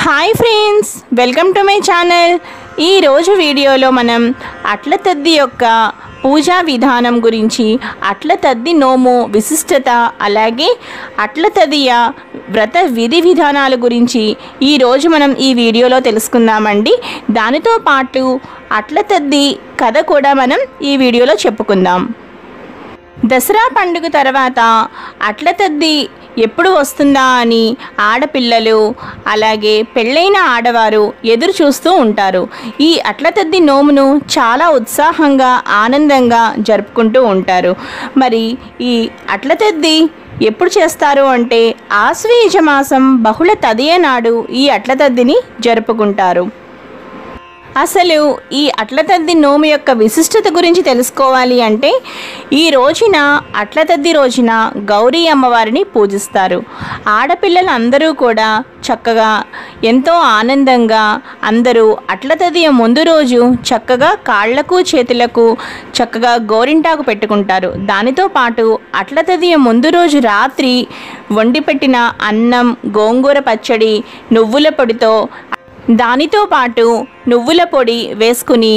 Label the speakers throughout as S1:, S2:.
S1: Hi friends, welcome to my channel. ఈరోజు వీడియోలో మనం అట్ల తద్ది యొక్క పూజా విధానం గురించి, అట్ల తద్ది నోము విశిష్టత, అలాగే అట్ల తదియ వ్రత విధి విధానాల గురించి ఈరోజు మనం ఈ వీడియోలో తెలుసుకుందామండి. దానితో పాటు అట్ల తద్ది కథ కూడా మనం ఈ వీడియోలో చెప్పుకుందాం. దసరా పండుగ తర్వాత అట్ల తద్ది ఎప్పుడు వస్తుందా అని ఆడపిల్లలు అలాగే పెళ్ళైన ఆడవారు ఎదురు చూస్తూ ఉంటారు. ఈ అట్ల తద్ది నోమును చాలా ఉత్సాహంగా ఆనందంగా జరుపుకుంటూ ఉంటారు. మరి ఈ అట్ల తద్ది ఎప్పుడు చేస్తారు అంటే ఆశ్వయుజ మాసం బహుళ తదియ నాడు ఈ అట్ల తద్దిని జరుపుకుంటారు. అసలు ఈ అట్ల తద్ది నోము యొక్క విశిష్టత గురించి తెలుసుకోవాలి అంటే ఈ రోజున అట్ల తద్ది రోజున గౌరీ అమ్మవారిని పూజిస్తారు. ఆడపిల్లలు అందరూ కూడా చక్కగా ఎంతో ఆనందంగా అందరూ అట్ల తదియ ముందు రోజు చక్కగా కాళ్లకు చేతులకు చక్కగా గోరింటాకు పెట్టుకుంటారు. దానితో పాటు అట్ల తదియ ముందు రోజు రాత్రి వండి పెట్టిన అన్నం, గోంగూర పచ్చడి, నువ్వుల పొడితో దానితో పాటు నువ్వుల పొడి వేసుకుని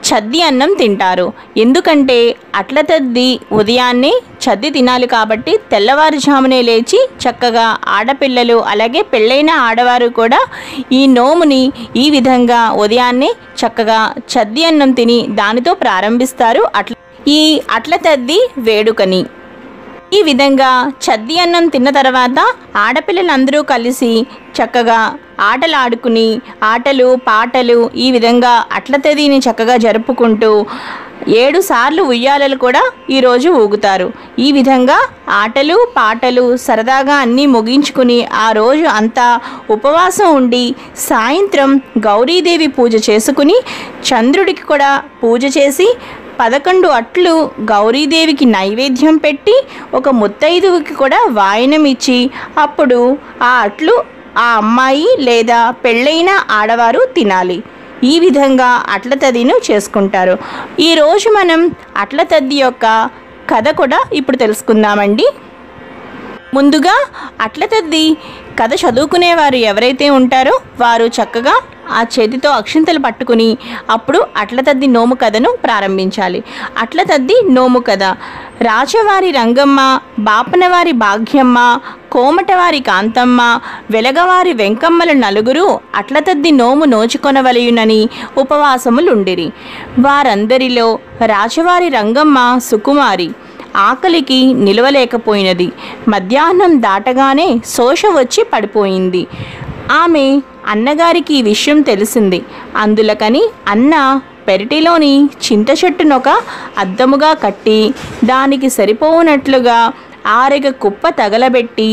S1: చద్ది అన్నం తింటారు. ఎందుకంటే అట్ల తద్ది ఉదయాన్నే చద్ది తినాలి కాబట్టి తెల్లవారుజామునే లేచి చక్కగా ఆడపిల్లలు అలాగే పెళ్ళైన ఆడవారు కూడా ఈ నోముని ఈ విధంగా ఉదయాన్నే చక్కగా చద్ది అన్నం తిని దానితో ప్రారంభిస్తారు ఈ అట్ల తద్ది వేడుకని. ఈ విధంగా చద్ది అన్నం తిన్న తర్వాత ఆడపిల్లలందరూ కలిసి చక్కగా ఆటలు ఆడుకుని ఆటలు పాటలు ఈ విధంగా అట్ల తద్దిని చక్కగా జరుపుకుంటూ 7 సార్లు ఉయ్యాలలు కూడా ఈరోజు ఊగుతారు. ఈ విధంగా ఆటలు పాటలు సరదాగా అన్నీ ముగించుకుని ఆ రోజు అంతా ఉపవాసం ఉండి సాయంత్రం గౌరీదేవి పూజ చేసుకుని చంద్రుడికి కూడా పూజ చేసి 11 అట్లు గౌరీదేవికి నైవేద్యం పెట్టి ఒక ముత్తైదువుకి కూడా వాయనం ఇచ్చి అప్పుడు ఆ అట్లు ఆ అమ్మాయి లేదా పెళ్ళైన ఆడవారు తినాలి. ఈ విధంగా అట్ల తద్దిను చేసుకుంటారు. ఈరోజు మనం అట్ల తద్ది యొక్క కథ కూడా ఇప్పుడు తెలుసుకుందామండి. ముందుగా అట్ల తద్ది కథ చదువుకునేవారు ఎవరైతే ఉంటారో వారు చక్కగా ఆ చేతితో అక్షింతలు పట్టుకుని అప్పుడు అట్ల తద్ది నోము కథను ప్రారంభించాలి. అట్ల తద్ది నోము కథ: రాజవారి రంగమ్మ, బాపనవారి భాగ్యమ్మ, కోమటవారి కాంతమ్మ, వెలగవారి వెంకమ్మలు నలుగురు అట్ల తద్ది నోము నోచుకొనవలయునని ఉపవాసములుండిరి. వారందరిలో రాజవారి రంగమ్మ సుకుమారి. ఆకలికి నిలవలేకపోయినది. మధ్యాహ్నం దాటగానే శోష వచ్చి పడిపోయింది. ఆమె అన్నగారికి ఈ విషయం తెలిసింది. అందులకని అన్న పెరటిలోని చింత చెట్టునొక అద్దముగా కట్టి దానికి సరిపోనట్లుగా 6 కుప్ప తగలబెట్టి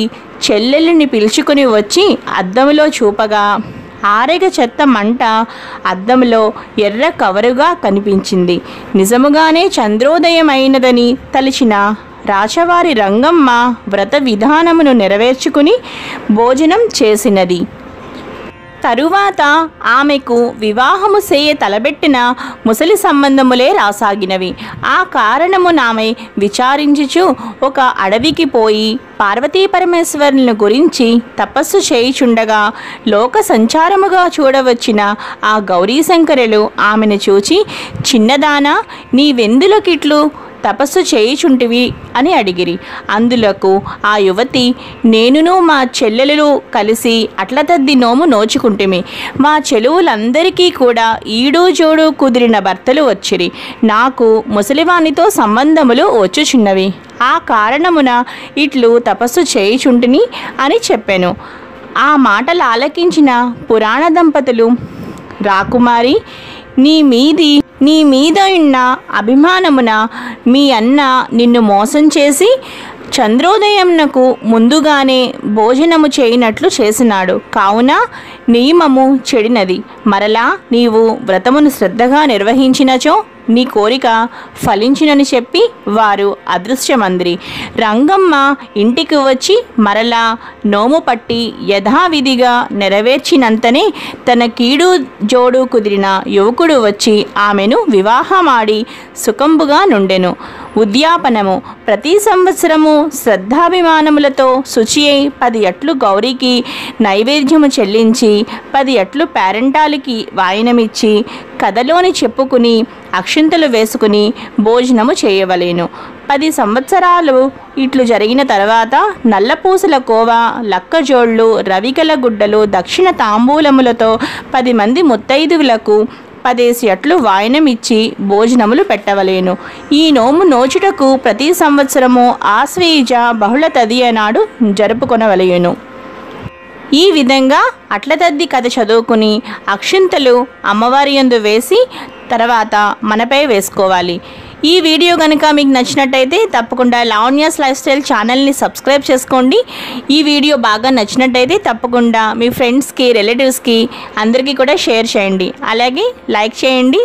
S1: చెల్లెల్ని పిలుచుకుని వచ్చి అద్దములో చూపగా 6 చెత్త మంట అద్దంలో ఎర్ర కవరుగా కనిపించింది. నిజముగానే చంద్రోదయం అయినదని తలిచిన రాజవారి రంగమ్మ వ్రత విధానమును నెరవేర్చుకుని భోజనం చేసినది. తరువాత ఆమెకు వివాహము చేయ తలబెట్టిన ముసలి సంబంధములే రాసాగినవి. ఆ కారణమునామె విచారించుచు ఒక అడవికి పోయి పార్వతీ పరమేశ్వరులను గురించి తపస్సు చేయుచుండగా లోక సంచారముగా చూడవచ్చిన ఆ గౌరీశంకరులు ఆమెను చూచి, చిన్నదానా, నీవెందులకిట్లు తపస్సు చేయుచుంటివి అని అడిగిరి. అందులకు ఆ యువతి, నేనును మా చెల్లెలు కలిసి అట్ల తద్ది నోము నోచుకుంటిమి. మా చెలువులందరికీ కూడా ఈడు జోడు కుదిరిన భర్తలు వచ్చిరి. నాకు ముసలివానితో సంబంధములు వచ్చుచున్నవి. ఆ కారణమున ఇట్లు తపస్సు చేయుచుంటిని అని చెప్పాను. ఆ మాటలు ఆలకించిన పురాణ దంపతులు, రాకుమారి, నీ మీద ఉన్న అభిమానమున మీ అన్న నిన్ను మోసం చేసి చంద్రోదయంనకు ముందుగానే భోజనము చేయనట్లు చేసినాడు. కావున నియమము చెడినది. మరలా నీవు వ్రతమును శ్రద్ధగా నిర్వహించినచో నీ కోరిక ఫలించునని చెప్పి వారు అదృశ్యమందిరి. రంగమ్మ ఇంటికి వచ్చి మరలా నోము పట్టి యథావిధిగా నెరవేర్చినంతనే తన కీడు జోడు కుదిరిన యువకుడు వచ్చి ఆమెను వివాహమాడి సుఖంబుగా నుండెను. ఉద్యాపనము ప్రతి సంవత్సరము శ్రద్ధాభిమానములతో శుచి అయి 10 అట్లు గౌరికి నైవేద్యము చెల్లించి 10 అట్లు పేరంటాలికి వాయినమిచ్చి కథలోని చెప్పుకుని అక్షింతలు వేసుకుని భోజనము చేయవలెను. 10 సంవత్సరాలు ఇట్లు జరిగిన తర్వాత నల్లపూసల కోవ, లక్కజోళ్ళు, రవికల గుడ్డలు, దక్షిణ తాంబూలములతో 10 మంది ముత్తైదువులకు 10 అట్లు వాయనం ఇచ్చి భోజనములు పెట్టవలేను. ఈ నోము నోచుటకు ప్రతి సంవత్సరము ఆశ్వయుజ బహుళ తదియ నాడు జరుపుకొనవలెను. ఈ విధంగా అట్ల తద్ది కథ చదువుకుని అక్షింతలు అమ్మవారి యందు వేసి తర్వాత మనపై వేసుకోవాలి. ఈ వీడియో కనుక మీకు నచ్చినట్టయితే తప్పకుండా లావణ్యాస్ లైఫ్ స్టైల్ ఛానల్ని సబ్స్క్రైబ్ చేసుకోండి. ఈ వీడియో బాగా నచ్చినట్టయితే తప్పకుండా మీ ఫ్రెండ్స్కి, రిలేటివ్స్కి అందరికీ కూడా షేర్ చేయండి. అలాగే లైక్ చేయండి,